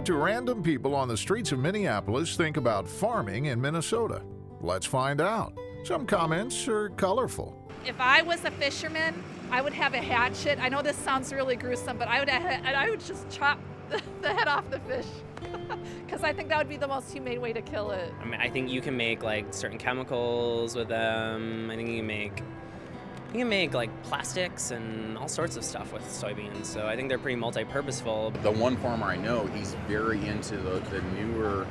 do random people on the streets of Minneapolis think about farming in Minnesota? Let's find out. Some comments are colorful. If I was a fisherman, I would have a hatchet. I know this sounds really gruesome, but I would just chop the head off the fish because I think that would be the most humane way to kill it. I mean, I think you can make like certain chemicals with them. I think you can make like plastics and all sorts of stuff with soybeans. So I think they're pretty multi-purposeful. The one farmer I know, he's very into the newer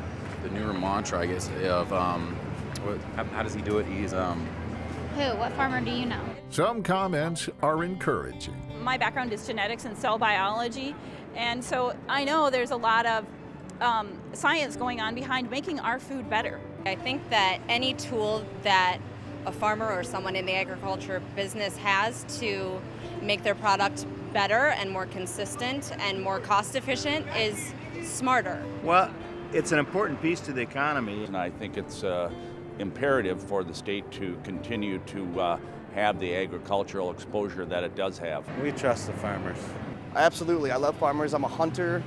mantra, I guess, of how does he do it? He's Who? What farmer do you know? Some comments are encouraging. My background is genetics and cell biology, and so I know there's a lot of science going on behind making our food better. I think that any tool that a farmer or someone in the agriculture business has to make their product better and more consistent and more cost efficient is smarter. Well, it's an important piece to the economy. And I think it's imperative for the state to continue to have the agricultural exposure that it does have. We trust the farmers. Absolutely. I love farmers. I'm a hunter.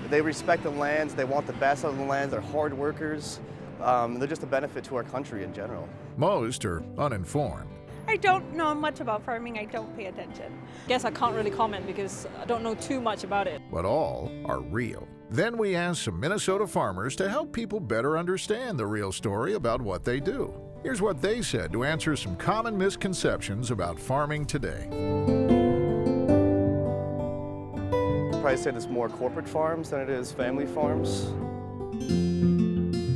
They respect the lands. They want the best out of the lands. They're hard workers. They're just a benefit to our country in general. Most are uninformed. I don't know much about farming. I don't pay attention. Guess I can't really comment because I don't know too much about it. But all are real. Then we asked some Minnesota farmers to help people better understand the real story about what they do. Here's what they said to answer some common misconceptions about farming today. I'd probably say there's more corporate farms than it is family farms.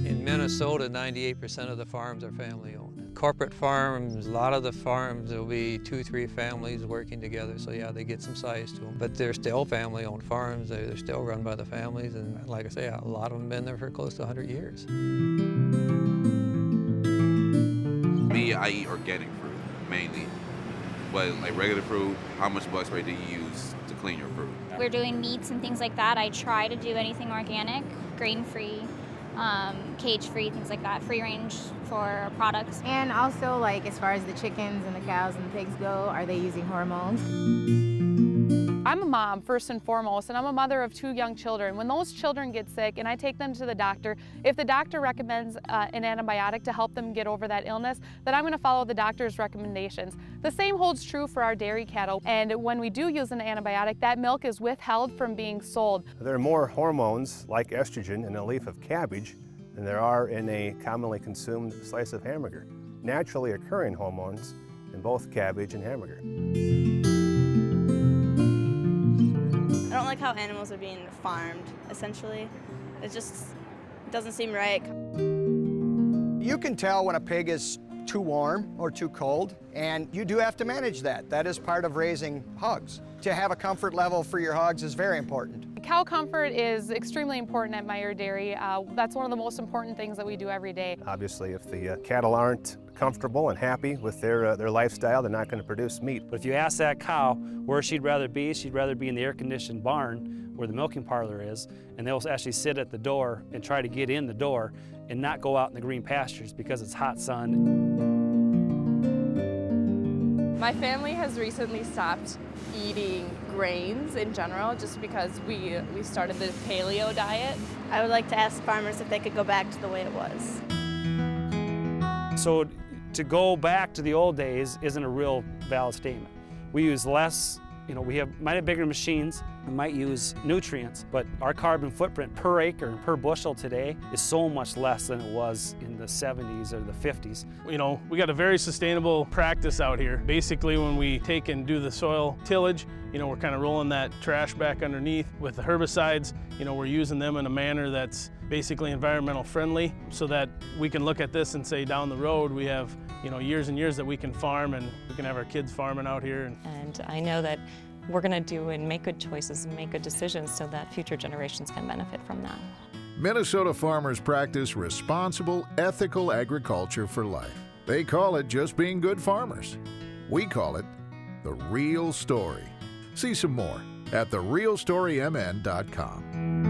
In Minnesota, 98% of the farms are family-owned. Corporate farms, a lot of the farms, there'll be 2-3 families working together, so yeah, they get some size to them. But they're still family-owned farms. They're still run by the families, and like I say, a lot of them have been there for close to 100 years. Me, I eat organic fruit, mainly. But like regular fruit, how much bug spray do you use to clean your fruit? We're doing meats and things like that. I try to do anything organic, grain-free, cage-free, things like that, free range for products. And also, like, as far as the chickens and the cows and the pigs go, are they using hormones? I'm a mom, first and foremost, and I'm a mother of 2 young children. When those children get sick and I take them to the doctor, if the doctor recommends an antibiotic to help them get over that illness, then I'm going to follow the doctor's recommendations. The same holds true for our dairy cattle, and when we do use an antibiotic, that milk is withheld from being sold. There are more hormones like estrogen in a leaf of cabbage than there are in a commonly consumed slice of hamburger. Naturally occurring hormones in both cabbage and hamburger. I don't like how animals are being farmed, essentially. It just doesn't seem right. You can tell when a pig is too warm or too cold, and you do have to manage that. That is part of raising hogs. To have a comfort level for your hogs is very important. Cow comfort is extremely important at Meyer Dairy. That's one of the most important things that we do every day. Obviously, if the cattle aren't comfortable and happy with their lifestyle, they're not going to produce meat. But if you ask that cow where she'd rather be in the air-conditioned barn where the milking parlor is, and they'll actually sit at the door and try to get in the door and not go out in the green pastures because it's hot sun. My family has recently stopped eating grains in general just because we started the paleo diet. I would like to ask farmers if they could go back to the way it was. So to go back to the old days isn't a real valid statement. We use less, might have bigger machines, we might use nutrients, but our carbon footprint per acre and per bushel today is so much less than it was in the 70s or the 50s. We got a very sustainable practice out here. Basically, when we take and do the soil tillage, we're kind of rolling that trash back underneath. With the herbicides, we're using them in a manner that's basically environmental friendly so that we can look at this and say down the road we have years and years that we can farm and we can have our kids farming out here. And I know that we're going to do and make good choices and make good decisions so that future generations can benefit from that. Minnesota farmers practice responsible, ethical agriculture for life. They call it just being good farmers. We call it the real story. See some more at therealstorymn.com.